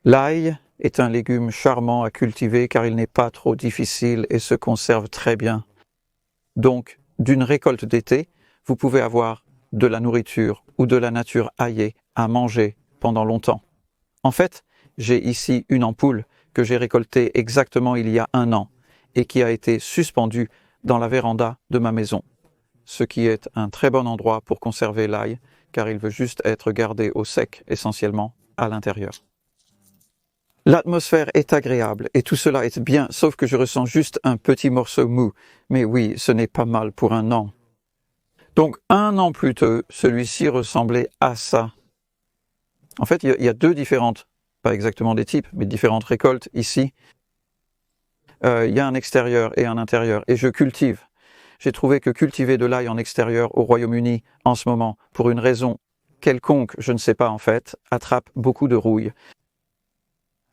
L'ail est un légume charmant à cultiver car il n'est pas trop difficile et se conserve très bien. Donc, d'une récolte d'été, vous pouvez avoir de la nourriture ou de la nature aillée à manger pendant longtemps. En fait, j'ai ici une ampoule que j'ai récoltée exactement il y a 1 an et qui a été suspendue dans la véranda de ma maison, ce qui est un très bon endroit pour conserver l'ail car il veut juste être gardé au sec essentiellement à l'intérieur. L'atmosphère est agréable et tout cela est bien, sauf que je ressens juste un petit morceau mou. Mais oui, ce n'est pas mal pour 1 an. Donc 1 an plus tôt, celui-ci ressemblait à ça. En fait, il y a 2 différentes, pas exactement des types, mais différentes récoltes ici. Il y a un extérieur et un intérieur, et je cultive. J'ai trouvé que cultiver de l'ail en extérieur au Royaume-Uni en ce moment, pour une raison quelconque, je ne sais pas en fait, attrape beaucoup de rouille.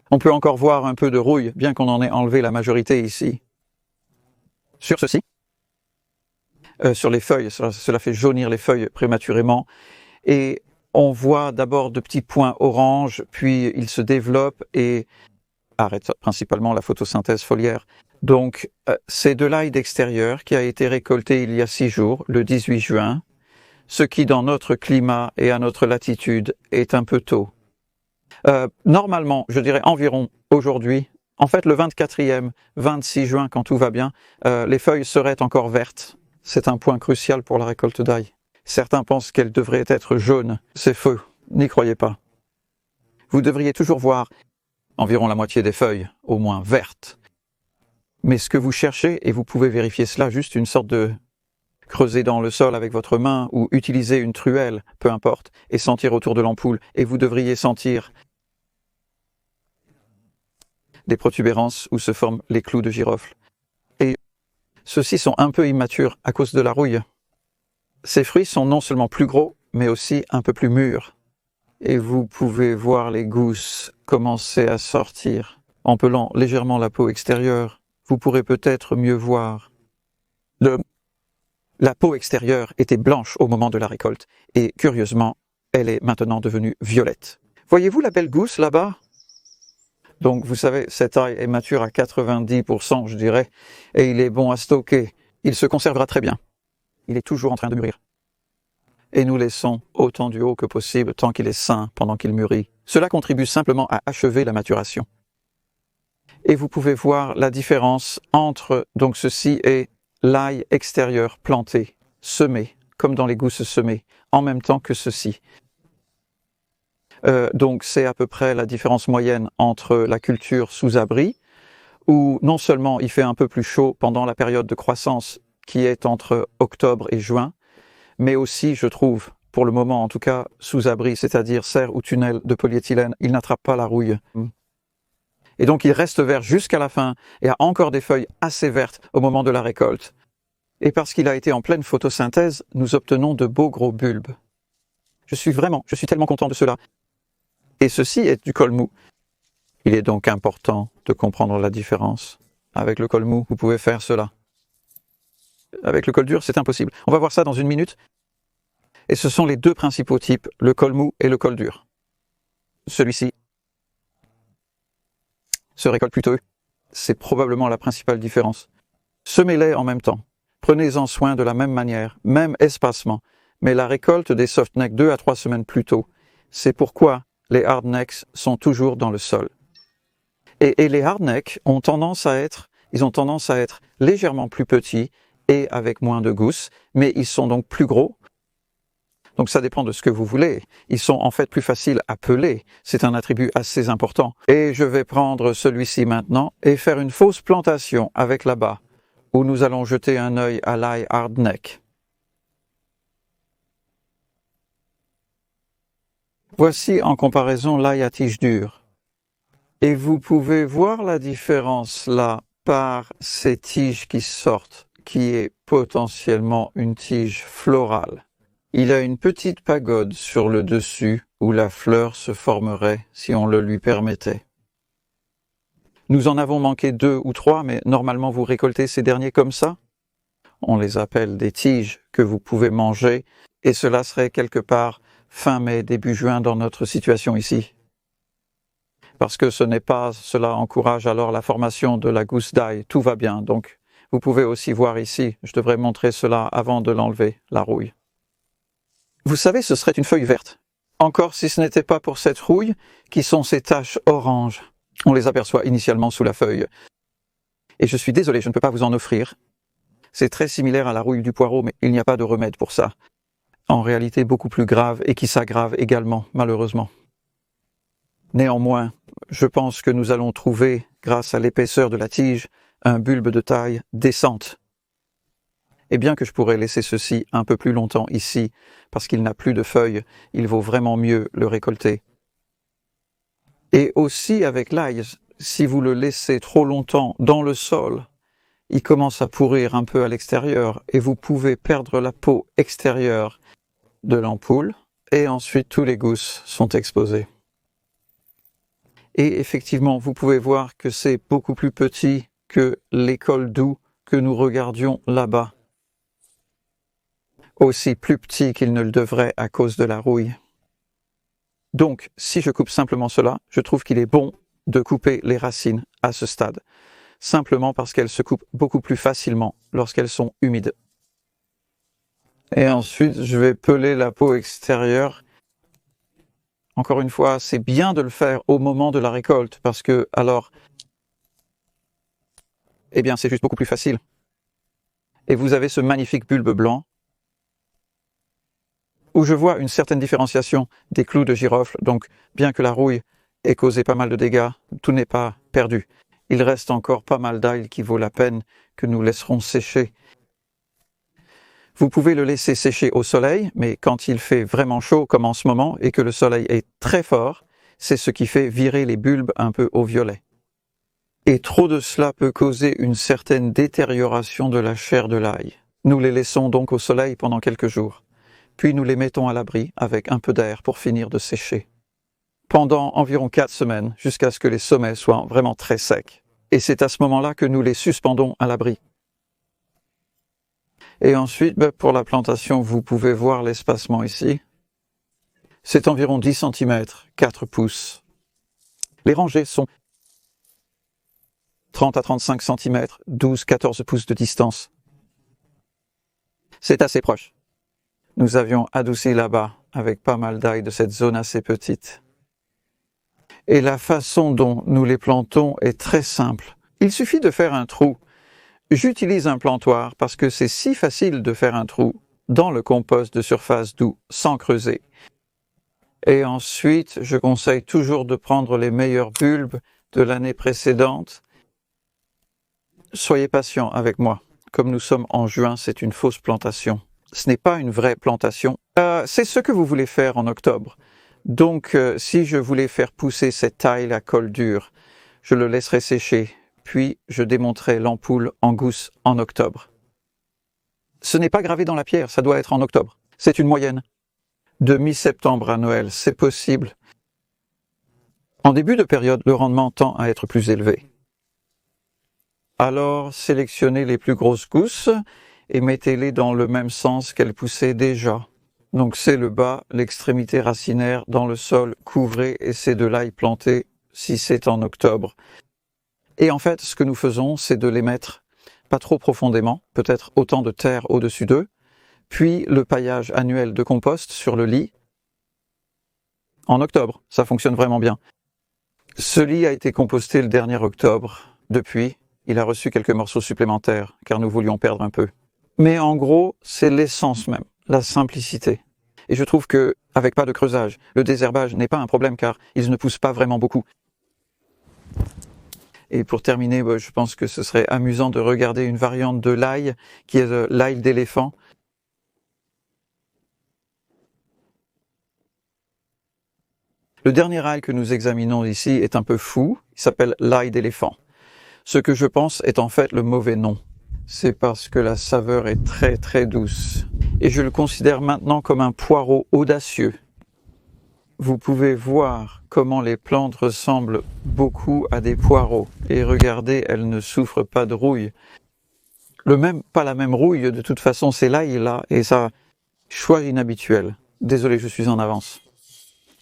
On peut encore voir un peu de rouille, bien qu'on en ait enlevé la majorité ici. Sur ceci, sur les feuilles, cela fait jaunir les feuilles prématurément, et on voit d'abord de petits points orange, puis ils se développent et arrêtent principalement la photosynthèse foliaire. Donc, c'est de l'ail d'extérieur qui a été récolté il y a 6 jours, le 18 juin, ce qui dans notre climat et à notre latitude est un peu tôt. Normalement, je dirais environ aujourd'hui, en fait le 24e, 26 juin, quand tout va bien, les feuilles seraient encore vertes. C'est un point crucial pour la récolte d'ail. Certains pensent qu'elles devraient être jaunes. C'est faux, n'y croyez pas. Vous devriez toujours voir environ la moitié des feuilles, au moins vertes. Mais ce que vous cherchez, et vous pouvez vérifier cela, juste une sorte de creuser dans le sol avec votre main ou utiliser une truelle, peu importe, et sentir autour de l'ampoule, et vous devriez sentir des protubérances où se forment les clous de girofle. Et ceux-ci sont un peu immatures à cause de la rouille. Ces fruits sont non seulement plus gros, mais aussi un peu plus mûrs. Et vous pouvez voir les gousses commencer à sortir. En pelant légèrement la peau extérieure, vous pourrez peut-être mieux voir. La peau extérieure était blanche au moment de la récolte, et curieusement, elle est maintenant devenue violette. Voyez-vous la belle gousse là-bas ? Donc, vous savez, cet ail est mature à 90%, je dirais, et il est bon à stocker. Il se conservera très bien. Il est toujours en train de mûrir. Et nous laissons autant du haut que possible tant qu'il est sain pendant qu'il mûrit. Cela contribue simplement à achever la maturation. Et vous pouvez voir la différence entre, donc ceci est l'ail extérieur planté, semé, comme dans les gousses semées, en même temps que ceci. Donc c'est à peu près la différence moyenne entre la culture sous abri, où non seulement il fait un peu plus chaud pendant la période de croissance qui est entre octobre et juin, mais aussi, je trouve, pour le moment en tout cas, sous abri, c'est-à-dire serre ou tunnel de polyéthylène, il n'attrape pas la rouille. Et donc il reste vert jusqu'à la fin et a encore des feuilles assez vertes au moment de la récolte. Et parce qu'il a été en pleine photosynthèse, nous obtenons de beaux gros bulbes. Je suis tellement content de cela. Et ceci est du col mou. Il est donc important de comprendre la différence. Avec le col mou, vous pouvez faire cela. Avec le col dur, c'est impossible. On va voir ça dans 1 minute. Et ce sont les 2 principaux types, le col mou et le col dur. Celui-ci se récolte plus tôt. C'est probablement la principale différence. Semez-les en même temps. Prenez-en soin de la même manière, même espacement. Mais la récolte des softnecks 2 à 3 semaines plus tôt. C'est pourquoi les hardnecks sont toujours dans le sol. Et les hardnecks ont tendance à être légèrement plus petits et avec moins de gousses, mais ils sont donc plus gros. Donc ça dépend de ce que vous voulez. Ils sont en fait plus faciles à peler. C'est un attribut assez important. Et je vais prendre celui-ci maintenant et faire une fausse plantation avec là-bas, où nous allons jeter un œil à l'ail hardneck. Voici en comparaison l'ail à tige dure. Et vous pouvez voir la différence là par ces tiges qui sortent, qui est potentiellement une tige florale. Il a une petite pagode sur le dessus où la fleur se formerait si on le lui permettait. Nous en avons manqué 2 ou 3, mais normalement vous récoltez ces derniers comme ça. On les appelle des tiges que vous pouvez manger, et cela serait quelque part fin mai, début juin dans notre situation ici. parce que cela encourage alors la formation de la gousse d'ail. Tout va bien. Donc, vous pouvez aussi voir ici, je devrais montrer cela avant de l'enlever, la rouille. Vous savez, ce serait une feuille verte. Encore si ce n'était pas pour cette rouille, qui sont ces taches oranges. On les aperçoit initialement sous la feuille. Et je suis désolé, je ne peux pas vous en offrir. C'est très similaire à la rouille du poireau, mais il n'y a pas de remède pour ça. En réalité, beaucoup plus grave et qui s'aggrave également, malheureusement. Néanmoins, je pense que nous allons trouver, grâce à l'épaisseur de la tige, un bulbe de taille décente. Et bien que je pourrais laisser ceci un peu plus longtemps ici, parce qu'il n'a plus de feuilles, il vaut vraiment mieux le récolter. Et aussi avec l'ail, si vous le laissez trop longtemps dans le sol, il commence à pourrir un peu à l'extérieur et vous pouvez perdre la peau extérieure de l'ampoule et ensuite tous les gousses sont exposés. Et effectivement, vous pouvez voir que c'est beaucoup plus petit que les cols doux que nous regardions là-bas. Aussi plus petit qu'il ne le devrait à cause de la rouille. Donc, si je coupe simplement cela, je trouve qu'il est bon de couper les racines à ce stade, simplement parce qu'elles se coupent beaucoup plus facilement lorsqu'elles sont humides. Et ensuite, je vais peler la peau extérieure. Encore une fois, c'est bien de le faire au moment de la récolte, parce que, alors, eh bien, c'est juste beaucoup plus facile. Et vous avez ce magnifique bulbe blanc, où je vois une certaine différenciation des clous de girofle, donc bien que la rouille ait causé pas mal de dégâts, tout n'est pas perdu. Il reste encore pas mal d'ail qui vaut la peine que nous laisserons sécher. Vous pouvez le laisser sécher au soleil, mais quand il fait vraiment chaud comme en ce moment et que le soleil est très fort, c'est ce qui fait virer les bulbes un peu au violet. Et trop de cela peut causer une certaine détérioration de la chair de l'ail. Nous les laissons donc au soleil pendant quelques jours. Puis nous les mettons à l'abri avec un peu d'air pour finir de sécher. Pendant environ 4 semaines, jusqu'à ce que les sommets soient vraiment très secs. Et c'est à ce moment-là que nous les suspendons à l'abri. Et ensuite, pour la plantation, vous pouvez voir l'espacement ici. C'est environ 10 cm, 4 pouces. Les rangées sont 30 à 35 cm, 12-14 pouces de distance. C'est assez proche. Nous avions adouci là-bas avec pas mal d'ail de cette zone assez petite. Et la façon dont nous les plantons est très simple. Il suffit de faire un trou. J'utilise un plantoir parce que c'est si facile de faire un trou dans le compost de surface doux sans creuser. Et ensuite, je conseille toujours de prendre les meilleurs bulbes de l'année précédente. Soyez patient avec moi. Comme nous sommes en juin, c'est une fausse plantation. Ce n'est pas une vraie plantation. C'est ce que vous voulez faire en octobre. Donc, si je voulais faire pousser cette taille à col dur, je le laisserai sécher, puis je démonterai l'ampoule en gousse en octobre. Ce n'est pas gravé dans la pierre, ça doit être en octobre. C'est une moyenne. De mi-septembre à Noël, c'est possible. En début de période, le rendement tend à être plus élevé. Alors, sélectionnez les plus grosses gousses et mettez-les dans le même sens qu'elles poussaient déjà. Donc c'est le bas, l'extrémité racinaire dans le sol, couvrez et c'est de l'ail planté si c'est en octobre. Et en fait, ce que nous faisons, c'est de les mettre pas trop profondément, peut-être autant de terre au-dessus d'eux, puis le paillage annuel de compost sur le lit en octobre. Ça fonctionne vraiment bien. Ce lit a été composté le dernier octobre. Depuis, il a reçu quelques morceaux supplémentaires, car nous voulions perdre un peu. Mais en gros, c'est l'essence même, la simplicité. Et je trouve que, avec pas de creusage, le désherbage n'est pas un problème car ils ne poussent pas vraiment beaucoup. Et pour terminer, je pense que ce serait amusant de regarder une variante de l'ail, qui est l'ail d'éléphant. Le dernier ail que nous examinons ici est un peu fou, il s'appelle l'ail d'éléphant. Ce que je pense est en fait le mauvais nom. C'est parce que la saveur est très très douce. Et je le considère maintenant comme un poireau audacieux. Vous pouvez voir comment les plantes ressemblent beaucoup à des poireaux. Et regardez, elles ne souffrent pas de rouille. Pas la même rouille, de toute façon, c'est l'ail là, et ça, choix inhabituel. Désolé, je suis en avance.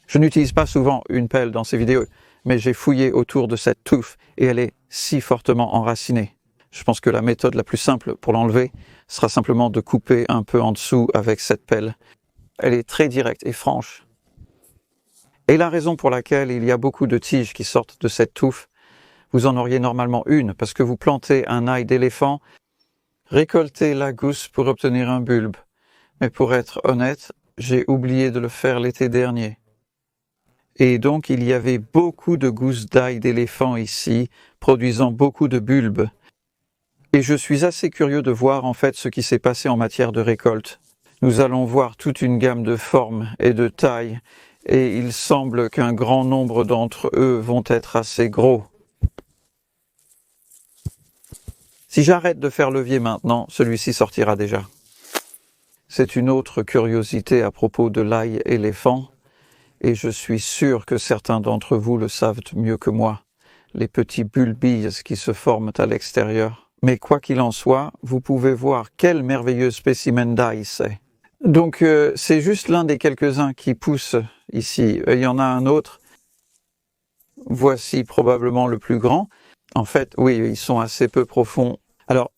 Je n'utilise pas souvent une pelle dans ces vidéos. mais j'ai fouillé autour de cette touffe et elle est si fortement enracinée. Je pense que la méthode la plus simple pour l'enlever sera simplement de couper un peu en dessous avec cette pelle. Elle est très directe et franche. Et la raison pour laquelle il y a beaucoup de tiges qui sortent de cette touffe, vous en auriez normalement une, parce que vous plantez un ail d'éléphant, récoltez la gousse pour obtenir un bulbe. Mais pour être honnête, j'ai oublié de le faire l'été dernier. Et donc il y avait beaucoup de gousses d'ail d'éléphant ici, produisant beaucoup de bulbes. Et je suis assez curieux de voir en fait ce qui s'est passé en matière de récolte. Nous allons voir toute une gamme de formes et de tailles, et il semble qu'un grand nombre d'entre eux vont être assez gros. Si j'arrête de faire levier maintenant, celui-ci sortira déjà. C'est une autre curiosité à propos de l'ail éléphant, et je suis sûr que certains d'entre vous le savent mieux que moi, les petits bulbilles qui se forment à l'extérieur. Mais quoi qu'il en soit, vous pouvez voir quel merveilleux spécimen d'ail c'est. Donc c'est juste l'un des quelques-uns qui poussent ici. Il y en a un autre. Voici probablement le plus grand. En fait, oui, ils sont assez peu profonds. Alors,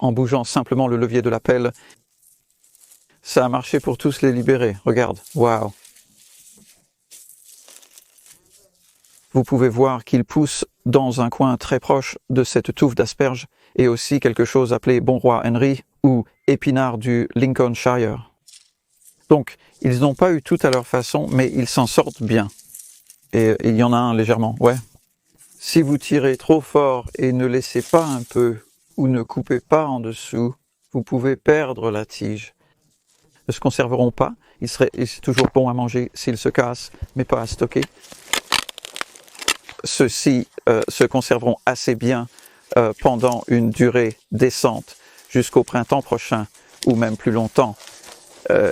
en bougeant simplement le levier de la pelle, ça a marché pour tous les libérer. Regarde, waouh! Vous pouvez voir qu'ils poussent dans un coin très proche de cette touffe d'asperges et aussi quelque chose appelé Bon Roi Henry ou épinard du Lincolnshire. Donc, ils n'ont pas eu tout à leur façon, mais ils s'en sortent bien. Et il y en a un légèrement, ouais. Si vous tirez trop fort et ne laissez pas un peu ou ne coupez pas en dessous, vous pouvez perdre la tige. Ils ne se conserveront pas, c'est toujours bon à manger s'ils se cassent, mais pas à stocker. Ceux-ci se conserveront assez bien pendant une durée décente, jusqu'au printemps prochain, ou même plus longtemps.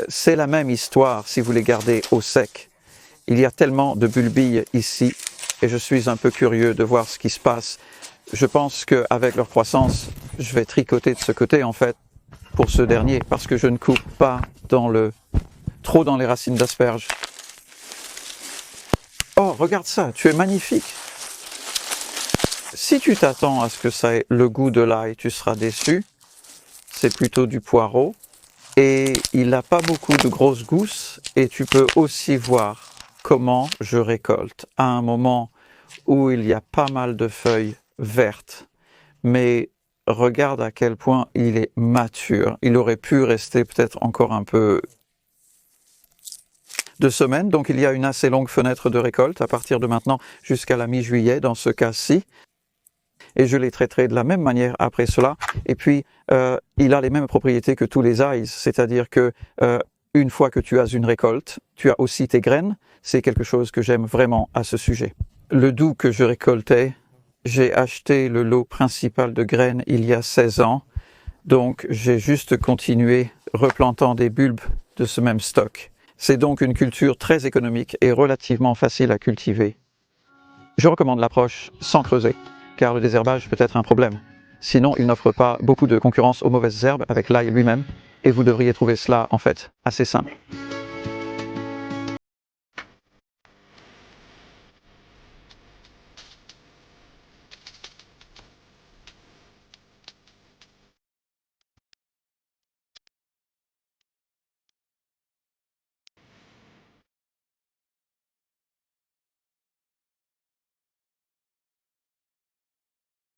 C'est la même histoire si vous les gardez au sec. Il y a tellement de bulbilles ici, et je suis un peu curieux de voir ce qui se passe. Je pense qu'avec leur croissance, je vais tricoter de ce côté en fait, pour ce dernier, parce que je ne coupe pas trop dans les racines d'asperges. Oh, regarde ça, tu es magnifique. Si tu t'attends à ce que ça ait le goût de l'ail, tu seras déçu. C'est plutôt du poireau. Et il n'a pas beaucoup de grosses gousses. Et tu peux aussi voir comment je récolte. À un moment où il y a pas mal de feuilles vertes. Mais regarde à quel point il est mature. Il aurait pu rester peut-être encore un peu 2 semaines, donc il y a une assez longue fenêtre de récolte à partir de maintenant jusqu'à la mi-juillet dans ce cas-ci. Et je les traiterai de la même manière après cela. Et puis, il a les mêmes propriétés que tous les ails, c'est-à-dire que une fois que tu as une récolte, tu as aussi tes graines. C'est quelque chose que j'aime vraiment à ce sujet. Le doux que je récoltais, j'ai acheté le lot principal de graines il y a 16 ans. Donc, j'ai juste continué replantant des bulbes de ce même stock. C'est donc une culture très économique et relativement facile à cultiver. Je recommande l'approche sans creuser, car le désherbage peut être un problème. Sinon, il n'offre pas beaucoup de concurrence aux mauvaises herbes avec l'ail lui-même, et vous devriez trouver cela, en fait, assez simple.